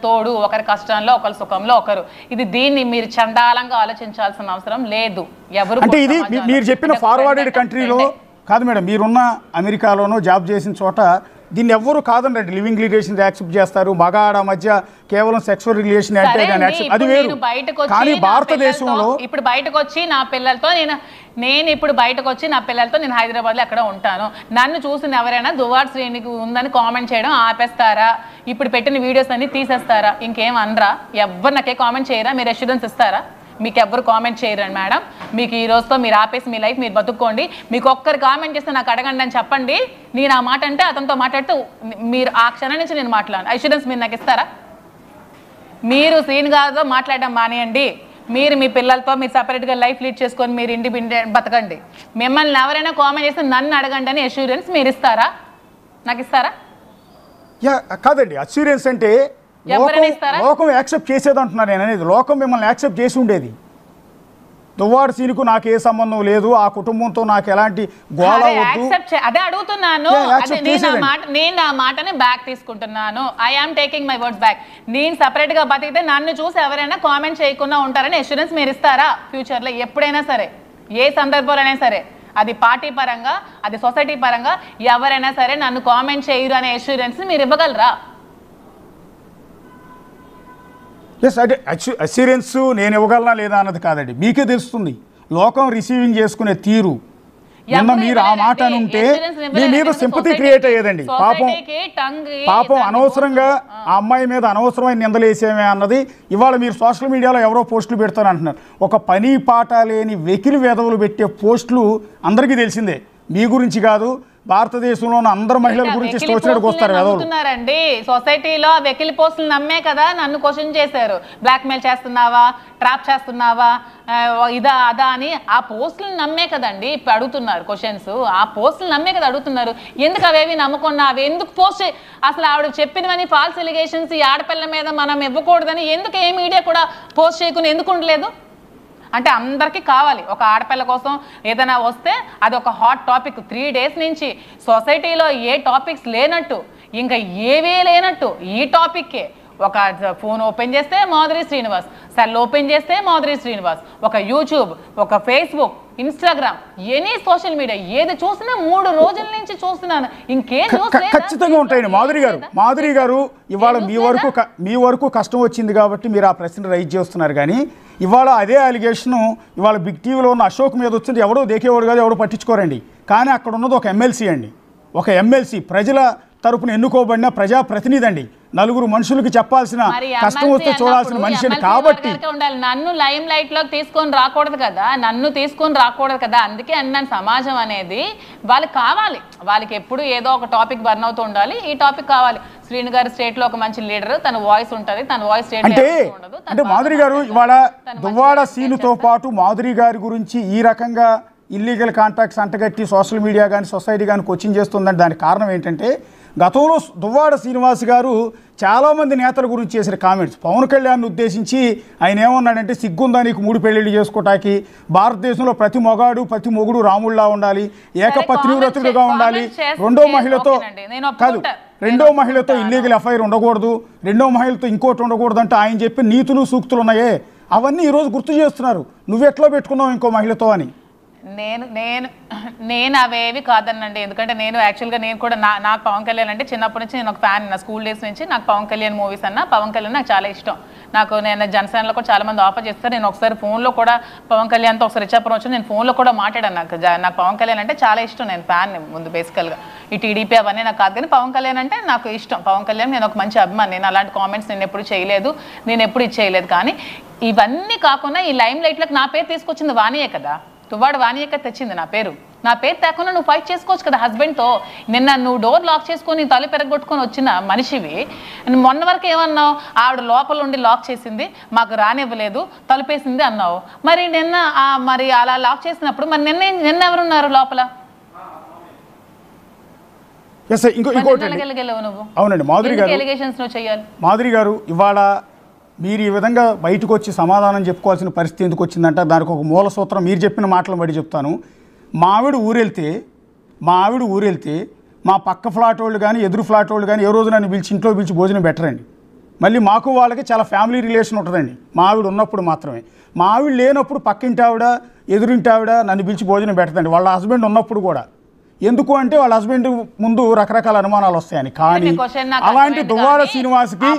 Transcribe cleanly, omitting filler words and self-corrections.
తోడు, ఒకరి కష్టంలో ఒకరి సుఖంలో ఒకరు. దీన్ని మీరు చండాలంగా ఆలోచించాల్సిన అవసరం లేదు. ఎవరు అంటే ఇది మీరు చెప్పిన ఫార్వర్డెడ్ కంట్రీలో కాదు మేడం, మీరున్న అమెరికాలోనో జాబ్ చేసిన చోట దీన్ని ఎవ్వరు కాదండి. లివింగ్ రిలేషన్ యాక్సెప్ట్ చేస్తారు. మగ ఆడ మధ్య కేవలం సెక్సువల్ రిలేషన్ అంటే అది వేరు. కానీ భారతదేశంలో ఇప్పుడు బయటకు వచ్చి నా పిల్లలతో నేను ఇప్పుడు బయటకు వచ్చి నా పిల్లలతో నేను హైదరాబాద్లో ఎక్కడ ఉంటాను, నన్ను చూసిన ఎవరైనా దువ్వాడ శ్రీనికి ఉందని కామెంట్ చేయడం ఆపేస్తారా? ఇప్పుడు పెట్టిన వీడియోస్ అన్ని తీసేస్తారా? ఇంకేం అనరా? ఎవ్వరు నాకే కామెంట్ చేయరా? మీరు అష్యూరెన్స్ ఇస్తారా? మీకు ఎవ్వరు కామెంట్ చేయరండి మేడం. మీకు ఈ రోజుతో మీరు ఆపేసి మీ లైఫ్ మీరు బతుక్కోండి. మీకు ఒక్కరు కామెంట్ చేస్తే నాకు అడగండి అని చెప్పండి. నేను ఆ మాట అంటే అతనితో మాట్లాడితే మీరు ఆ క్షణం నుంచి నేను మాట్లాడను. అష్యూరెన్స్ మీరు నాకు ఇస్తారా? మీరు శ్రీని గారితో మాట్లాడడం మానేయండి. మీరు మీ పిల్లలతో మీరు సపరేట్గా లైఫ్ లీడ్ చేసుకొని మీరు ఇండిపెండెంట్ బతకండి. మిమ్మల్ని ఎవరైనా కామెంట్ చేస్తే నన్ను అడగండి అని అష్యూరెన్స్ మీరు ఇస్తారా? నాకు ఇస్తారా? కాదండి, అష్యూరెన్స్ అంటే లోకం యాక్సెప్ట్ చేసేది అంటున్నారు నేను అనేది. లోకం మిమ్మల్ని యాక్సెప్ట్ చేసి ఉండేది. దువ్వాడ సీనుకు నాకు ఏ సంబంధం లేదు, ఆ కుటుంబంతో నాకు ఎలాంటి గోళ వద్దు, అదే అడుగుతున్నాను. నేను ఆ మాటని బ్యాక్ తీసుకుంటున్నాను. I am taking my words back. నేను సపరేట్ గా బతికితే నన్ను చూసి ఎవరైనా కామెంట్ చేయకుండా ఉంటారని అష్యూరెన్స్ మీరు ఇస్తారా? ఫ్యూచర్ లో ఎప్పుడైనా సరే, ఏ సందర్భంలోనైనా సరే, అది పార్టీ పరంగా, అది సొసైటీ పరంగా ఎవరైనా సరే నన్ను కామెంట్ చేయరు అనే అష్యూరెన్స్ మీరు ఇవ్వగలరా? అంటే అష్యూరెన్స్ నేను ఇవ్వగలనా లేదా అన్నది కాదండి, మీకే తెలుస్తుంది. లోకం రిసీవింగ్ చేసుకునే తీరు. మీరు ఆ మాట అనుంటే మీ మీద సింపతి క్రియేట్ అయ్యేదండి. పాపం అనవసరంగా ఆ అమ్మాయి మీద అనవసరమైన నిందలేసేమే అన్నది ఇవాళ మీరు సోషల్ మీడియాలో ఎవరో పోస్టులు పెడతారు అంటున్నారు. ఒక పని పాట లేని వెకిలి వేదవులు పెట్టే పోస్టులు అందరికీ తెలిసిందే. మీ గురించి కాదు, భారతదేశంలో ఉన్న అందరు మహిళల గురించి వచ్చినట్టుకు వస్తారు. సొసైటీలో వెకిలి పోస్టులు నమ్మే కదా నన్ను క్వశ్చన్ చేశారు. బ్లాక్ మెయిల్ చేస్తున్నావా, ట్రాప్ చేస్తున్నావా, ఇదా అదా అని ఆ పోస్టులు నమ్మే కదండి అడుగుతున్నారు క్వశ్చన్స్. ఆ పోస్టులు నమ్మే కదా అడుగుతున్నారు. ఎందుకు అవేవి నమ్మకున్నా అవి ఎందుకు పోస్ట్? అసలు ఆవిడ చెప్పినవని ఫాల్స్ ఎలిగేషన్స్ ఈ ఆడపిల్ల మీద మనం ఇవ్వకూడదని ఎందుకు ఏ మీడియా కూడా పోస్ట్ చేయకుండా ఎందుకు ఉండలేదు? అంటే అందరికీ కావాలి. ఒక ఆడపిల్ల కోసం ఏదైనా వస్తే అది ఒక హాట్ టాపిక్. 3 days నుంచి సొసైటీలో ఏ టాపిక్స్ లేనట్టు, ఇంకా ఏవే లేనట్టు ఈ టాపిక్కే. ఒక ఫోన్ ఓపెన్ చేస్తే మాధురి శ్రీనివాస్, సెల్ ఓపెన్ చేస్తే మాధురి శ్రీనివాస్, ఒక యూట్యూబ్, ఒక Facebook, Instagram, any social media ఏది చూసినా 3 రోజుల నుంచి చూస్తున్నాను. ఇంకేం ఖచ్చితంగా ఉంటాయండి. మాధురి గారు ఇవాళ మీ వరకు కష్టం వచ్చింది కాబట్టి మీరు ఆ ప్రశ్న రైజ్ చేస్తున్నారు. కానీ ఇవాళ అదే అలిగేషను ఇవాళ బిగ్ టీవీలో ఉన్న అశోక్ మీద వచ్చింది. ఎవడో దేకేవాడు కాదు, ఎవడో పట్టించుకోరండి. కానీ అక్కడ ఉన్నది ఒక ఎమ్మెల్సీ అండి. ఒక ఎమ్మెల్సీ ప్రజల తరపున ఎన్నుకోబడిన ప్రజాప్రతినిధి అండి. 4 మనుషులకి చెప్పాల్సిన, కష్టం వస్తే చూడాల్సిన మనిషిని. కాబట్టి నన్ను లైమ్ లైట్ లోకి తీసుకొని రాకూడదు కదా, అందుకే అన్నాను సమాజం అనేది వాళ్ళకి కావాలి. వాళ్ళకి ఎప్పుడు ఏదో ఒక టాపిక్ బర్న్ అవుతూ ఉండాలి. ఈ టాపిక్ కావాలి. శ్రీను గారు స్టేట్ లో ఒక మంచి లీడర్, తన వాయిస్ ఉంటుంది, తన వాయిస్ స్టేట్ అంటే మాధురి గారు ఇవాళ దువ్వాడ సీనుతో పాటు మాధురి గారి గురించి ఈ రకంగా ఇల్లీగల్ కాంటాక్ట్స్ అంటగట్టి సోషల్ మీడియా కానీ సొసైటీ కానీ కోచింగ్ చేస్తుందంటే దానికి కారణం ఏంటంటే గతంలో దువ్వాడ శ్రీనివాస్ గారు చాలామంది నేతల గురించి చేసిన కామెంట్స్. పవన్ కళ్యాణ్ను ఉద్దేశించి ఆయన ఏమన్నాడంటే, సిగ్గుందా నీకు 3 పెళ్లిళ్ళు చేసుకోవటానికి, భారతదేశంలో ప్రతి మొగుడు రాముళ్లా ఉండాలి, ఏకపత్నివ్రతుడుగా ఉండాలి, రెండో మహిళతో ఇల్లీగల్ ఎఫ్ఐఆర్ ఉండకూడదు, రెండో మహిళతో ఇంకోటి ఉండకూడదు అంటే ఆయన చెప్పి నీతులు సూక్తులు ఉన్నాయే అవన్నీ ఈరోజు గుర్తు చేస్తున్నారు. నువ్వెట్లా పెట్టుకున్నావు ఇంకో మహిళతో అని. నేను అవేవి కాదనండి. ఎందుకంటే నేను యాక్చువల్గా నేను కూడా నాకు పవన్ కళ్యాణ్ అంటే చిన్నప్పటి నుంచి నేను ఒక ఫ్యాన్. నా స్కూల్ డేస్ నుంచి నాకు పవన్ కళ్యాణ్ మూవీస్ అన్న పవన్ కళ్యాణ్ నాకు చాలా ఇష్టం. నేను జనసేనలో కూడా చాలా మంది ఆఫర్ చేస్తారు. నేను ఒకసారి ఫోన్లో కూడా పవన్ కళ్యాణ్తో ఒకసారి ఇచ్చాపురం వచ్చి నేను ఫోన్లో కూడా మాట్లాడాను. నాకు పవన్ కళ్యాణ్ అంటే చాలా ఇష్టం. నేను ఫ్యాన్ ముందు బేసికల్గా. ఈ టీడీపీ అవన్నీ నాకు కాదు, కానీ పవన్ కళ్యాణ్ అంటే నాకు ఇష్టం. పవన్ కళ్యాణ్ నేను ఒక మంచి అభిమాని. నేను అలాంటి కామెంట్స్ నేను ఎప్పుడు చేయలేదు, నేను ఎప్పుడు ఇచ్చేయలేదు. కానీ ఇవన్నీ కాకుండా ఈ లైమ్ లైట్లకు నా పేరు తీసుకొచ్చింది వాణియే కదా, దువ్వాడ వాణియే తెచ్చింది నా పేరు తేకుండా నువ్వు ఫైట్ చేసుకోవచ్చు కదా హస్బెండ్తో. నిన్న నువ్వు డోర్ లాక్ చేసుకొని తల పెరగొట్టుకొని వచ్చిన మనిషివి. మొన్న వరకు ఏమన్నావు, ఆవిడ లోపల ఉండి లాక్ చేసింది, మాకు రానివ్వలేదు, తలుపేసింది అన్నావు. మరి నిన్న మరి అలా లాక్ చేసినప్పుడు మరి నిన్న ఎవరున్నారు లోపల? అవునండి మాధురి గారు ఇవాళ మీరు ఈ విధంగా బయటకు వచ్చి సమాధానం చెప్పుకోవాల్సిన పరిస్థితి ఎందుకు వచ్చిందంటే దానికి ఒక మూల సూత్రం మీరు చెప్పిన మాటలను బట్టి చెప్తాను. మా ఆవిడ ఊరెళ్తే మా పక్క ఫ్లాట్ వాళ్ళు కానీ ఎదురు ఫ్లాట్ వాళ్ళు కానీ ఏ రోజు నన్ను ఇంట్లో పిలిచి భోజనం పెట్టరండి. మళ్ళీ మాకు వాళ్ళకి చాలా ఫ్యామిలీ రిలేషన్ ఉంటుందండి. మా ఆవిడ ఉన్నప్పుడు మాత్రమే. మా ఆవిడ లేనప్పుడు పక్కింటి ఆవిడ ఎదురింటి ఆవిడ నన్ను పిలిచి భోజనం పెట్టదండి, వాళ్ళ హస్బెండ్ ఉన్నప్పుడు కూడా. ఎందుకు అంటే వాళ్ళ హస్బెండ్ ముందు రకరకాల అనుమానాలు వస్తాయని. కానీ అలాంటి దువ్వాడ శ్రీనివాస్కి